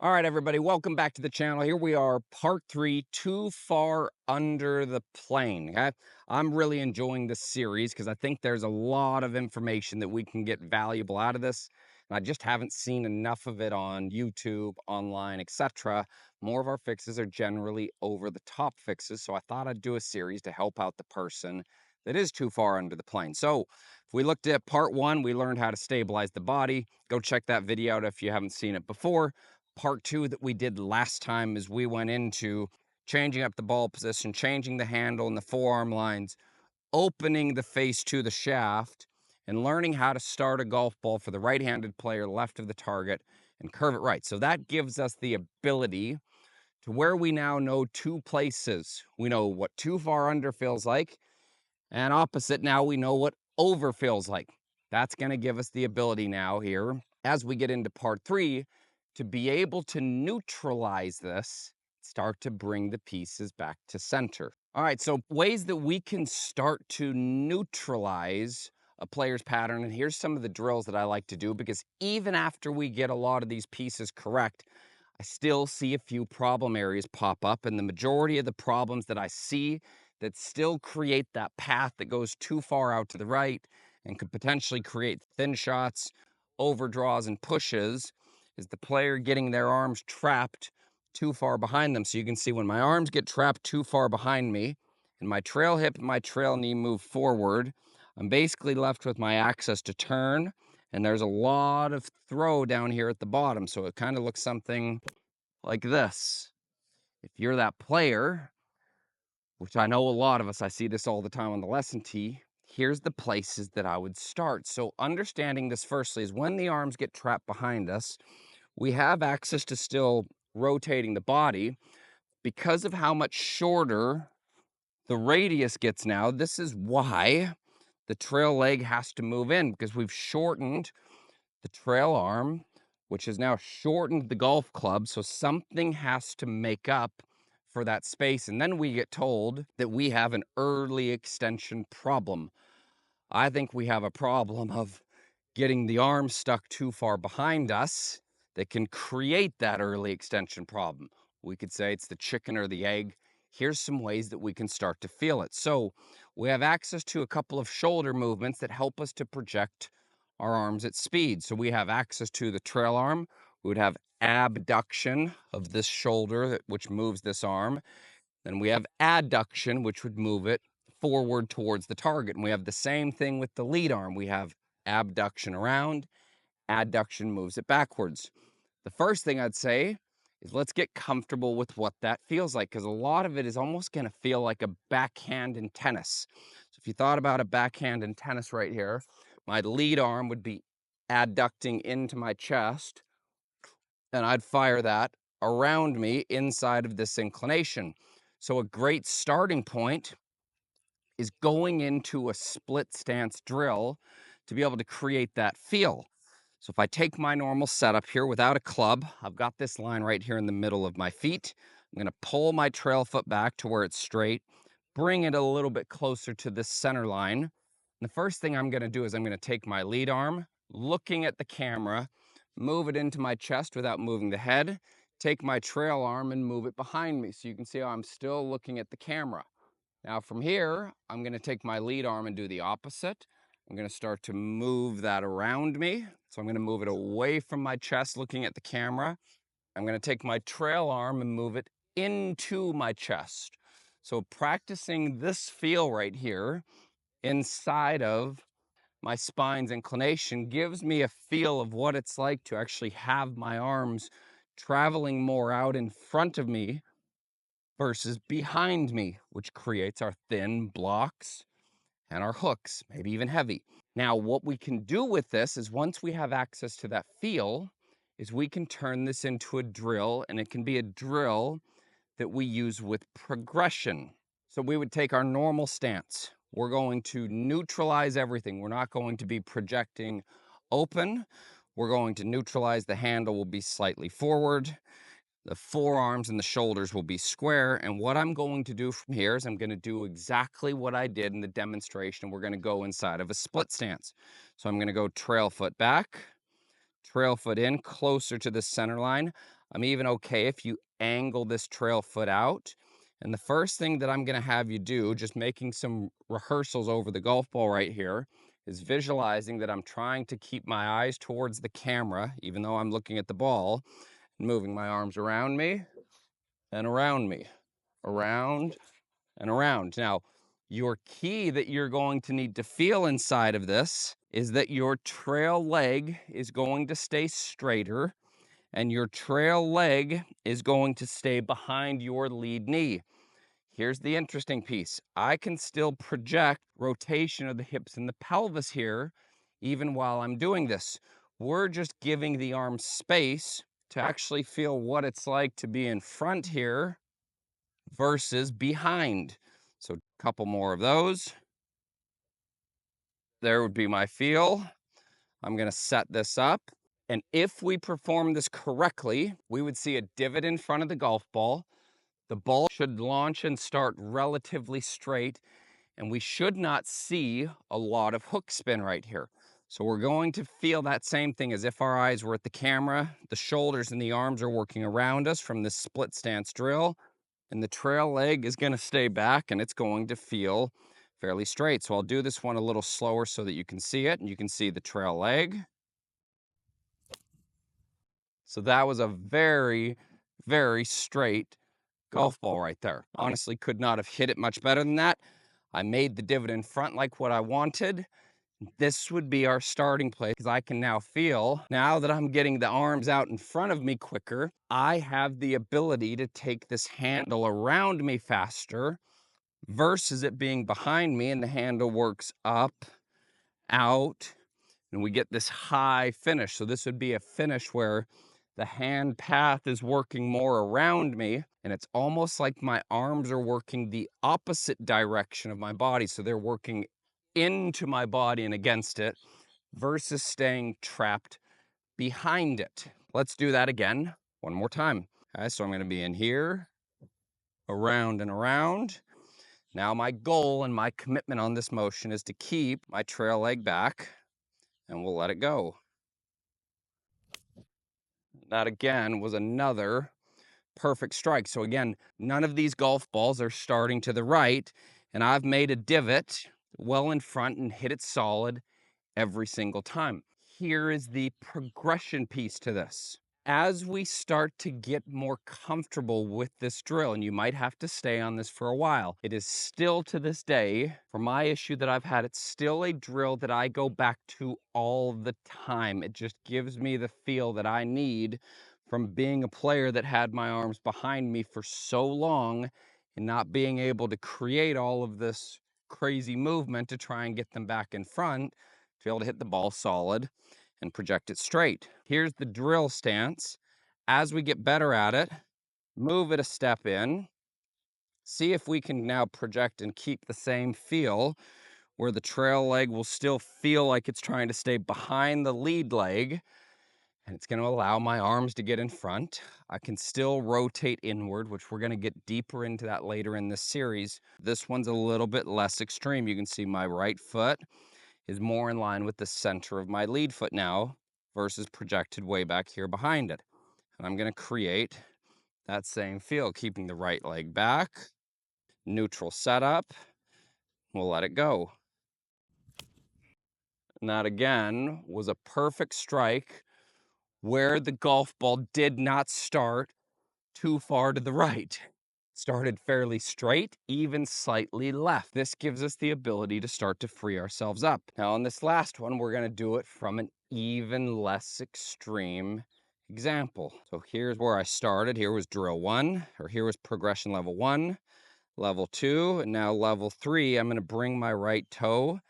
All right, everybody, welcome back to the channel. Here we are, part three, too far under the plane. Okay? I'm really enjoying this series because I think there's a lot of information that we can get valuable out of this. And I just haven't seen enough of it on YouTube, online, etc. More of our fixes are generally over the top fixes. So I thought I'd do a series to help out the person that is too far under the plane. So if we looked at part one, we learned how to stabilize the body. Go check that video out if you haven't seen it before. Part two that we did last time is we went into changing up the ball position, changing the handle and the forearm lines, opening the face to the shaft, and learning how to start a golf ball for the right-handed player left of the target and curve it right. So that gives us the ability to where we now know two places. We know what too far under feels like, and opposite, now we know what over feels like. That's going to give us the ability now here, as we get into part three, to be able to neutralize this, start to bring the pieces back to center. All right, so ways that we can start to neutralize a player's pattern. And here's some of the drills that I like to do, because even after we get a lot of these pieces correct, I still see a few problem areas pop up. And the majority of the problems that I see that still create that path that goes too far out to the right and could potentially create thin shots, overdraws, and pushes is the player getting their arms trapped too far behind them. So you can see when my arms get trapped too far behind me and my trail hip and my trail knee move forward, I'm basically left with my access to turn, and there's a lot of throw down here at the bottom. So it kind of looks something like this. If you're that player, which I know a lot of us, I see this all the time on the lesson tee, here's the places that I would start. So understanding this firstly is when the arms get trapped behind us, we have access to still rotating the body. Because of how much shorter the radius gets now, this is why the trail leg has to move in, because we've shortened the trail arm, which has now shortened the golf club. So something has to make up for that space. And then we get told that we have an early extension problem. I think we have a problem of getting the arm stuck too far behind us that can create that early extension problem. We could say it's the chicken or the egg. Here's some ways that we can start to feel it. So we have access to a couple of shoulder movements that help us to project our arms at speed. So we have access to the trail arm. We would have abduction of this shoulder, which moves this arm. Then we have adduction, which would move it forward towards the target. And we have the same thing with the lead arm. We have abduction around, adduction moves it backwards. The first thing I'd say is let's get comfortable with what that feels like, because a lot of it is almost going to feel like a backhand in tennis. So if you thought about a backhand in tennis right here, my lead arm would be adducting into my chest, and I'd fire that around me inside of this inclination. So a great starting point is going into a split stance drill to be able to create that feel. So if I take my normal setup here without a club, I've got this line right here in the middle of my feet. I'm going to pull my trail foot back to where it's straight, bring it a little bit closer to this center line. And the first thing I'm going to do is I'm going to take my lead arm, looking at the camera, move it into my chest without moving the head, take my trail arm and move it behind me. So you can see how I'm still looking at the camera. Now from here, I'm going to take my lead arm and do the opposite. I'm going to start to move that around me. So I'm going to move it away from my chest looking at the camera. I'm going to take my trail arm and move it into my chest. So practicing this feel right here inside of my spine's inclination gives me a feel of what it's like to actually have my arms traveling more out in front of me versus behind me, which creates our thin blocks and our hooks, maybe even heavy. Now, what we can do with this is once we have access to that feel, is we can turn this into a drill, and it can be a drill that we use with progression. So we would take our normal stance. We're going to neutralize everything. We're not going to be projecting open. We're going to neutralize. The handle will be slightly forward. The forearms and the shoulders will be square. And what I'm going to do from here is I'm going to do exactly what I did in the demonstration. We're going to go inside of a split stance. So I'm going to go trail foot back, trail foot in closer to the center line. I'm even okay if you angle this trail foot out. And the first thing that I'm gonna have you do, just making some rehearsals over the golf ball right here, is visualizing that I'm trying to keep my eyes towards the camera, even though I'm looking at the ball, and moving my arms around me and around me, around and around. Now, your key that you're going to need to feel inside of this is that your trail leg is going to stay straighter and your trail leg is going to stay behind your lead knee. Here's the interesting piece. I can still project rotation of the hips and the pelvis here, even while I'm doing this. We're just giving the arms space to actually feel what it's like to be in front here versus behind. So a couple more of those. There would be my feel. I'm gonna set this up. And if we perform this correctly, we would see a divot in front of the golf ball. The ball should launch and start relatively straight, and we should not see a lot of hook spin right here. So we're going to feel that same thing as if our eyes were at the camera. The shoulders and the arms are working around us from this split stance drill, and the trail leg is going to stay back and it's going to feel fairly straight. So I'll do this one a little slower so that you can see it, and you can see the trail leg. So that was a very, very straight golf ball right there. Honestly, could not have hit it much better than that. I made the divot in front like what I wanted. This would be our starting place because I can now feel, now that I'm getting the arms out in front of me quicker, I have the ability to take this handle around me faster versus it being behind me and the handle works up, out, and we get this high finish. So this would be a finish where the hand path is working more around me, and it's almost like my arms are working the opposite direction of my body. So they're working into my body and against it versus staying trapped behind it. Let's do that again one more time. Okay, so I'm going to be in here, around and around. Now my goal and my commitment on this motion is to keep my trail leg back, and we'll let it go. That again was another perfect strike. So again, none of these golf balls are starting to the right, and I've made a divot well in front and hit it solid every single time. Here is the progression piece to this. As we start to get more comfortable with this drill, and you might have to stay on this for a while, it is still to this day, for my issue that I've had, it's still a drill that I go back to all the time. It just gives me the feel that I need from being a player that had my arms behind me for so long and not being able to create all of this crazy movement to try and get them back in front, to be able to hit the ball solid and project it straight. Here's the drill stance. As we get better at it, move it a step in, see if we can now project and keep the same feel where the trail leg will still feel like it's trying to stay behind the lead leg, and it's going to allow my arms to get in front. I can still rotate inward, which we're going to get deeper into that later in this series. This one's a little bit less extreme. You can see my right foot is more in line with the center of my lead foot now versus projected way back here behind it. And I'm going to create that same feel, keeping the right leg back, neutral setup. We'll let it go. And that again was a perfect strike where the golf ball did not start too far to the right. Started fairly straight, even slightly left. This gives us the ability to start to free ourselves up. Now on this last one, we're going to do it from an even less extreme example. So here's where I started. Here was drill one, or here was progression level one, level two, and now level three. I'm going to bring my right toe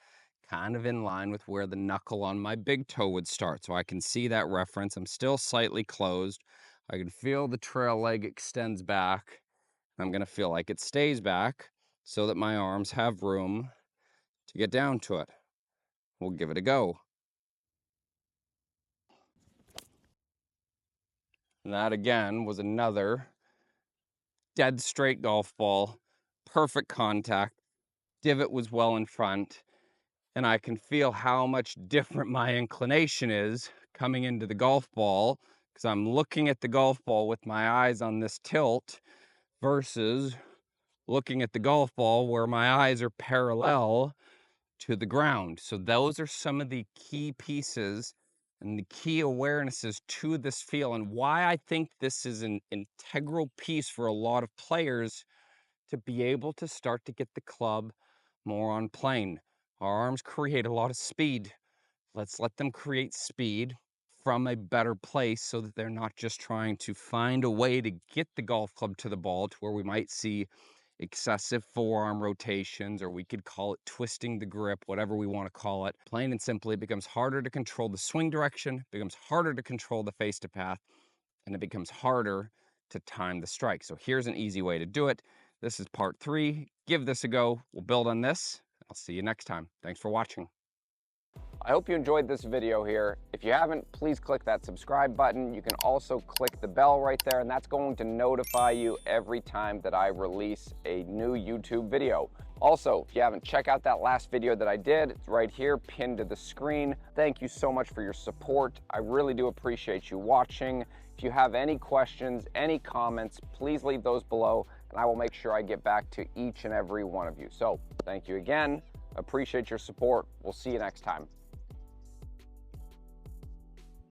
kind of in line with where the knuckle on my big toe would start. So I can see that reference. I'm still slightly closed. I can feel the trail leg extends back. I'm going to feel like it stays back so that my arms have room to get down to it. We'll give it a go. And that again was another dead straight golf ball, perfect contact. Divot was well in front, and I can feel how much different my inclination is coming into the golf ball because I'm looking at the golf ball with my eyes on this tilt versus looking at the golf ball where my eyes are parallel to the ground. So those are some of the key pieces and the key awarenesses to this feel, and why I think this is an integral piece for a lot of players to be able to start to get the club more on plane. Our arms create a lot of speed. Let's let them create speed from a better place so that they're not just trying to find a way to get the golf club to the ball, to where we might see excessive forearm rotations, or we could call it twisting the grip, whatever we want to call it. Plain and simply, it becomes harder to control the swing direction, becomes harder to control the face to path, and it becomes harder to time the strike. So here's an easy way to do it. This is part 3. Give this a go. We'll build on this. I'll see you next time. Thanks for watching. I hope you enjoyed this video here. If you haven't, please click that subscribe button. You can also click the bell right there, and that's going to notify you every time that I release a new YouTube video. Also, if you haven't, check out that last video that I did. It's right here, pinned to the screen. Thank you so much for your support. I really do appreciate you watching. If you have any questions, any comments, please leave those below, and I will make sure I get back to each and every one of you. So, thank you again. Appreciate your support. We'll see you next time.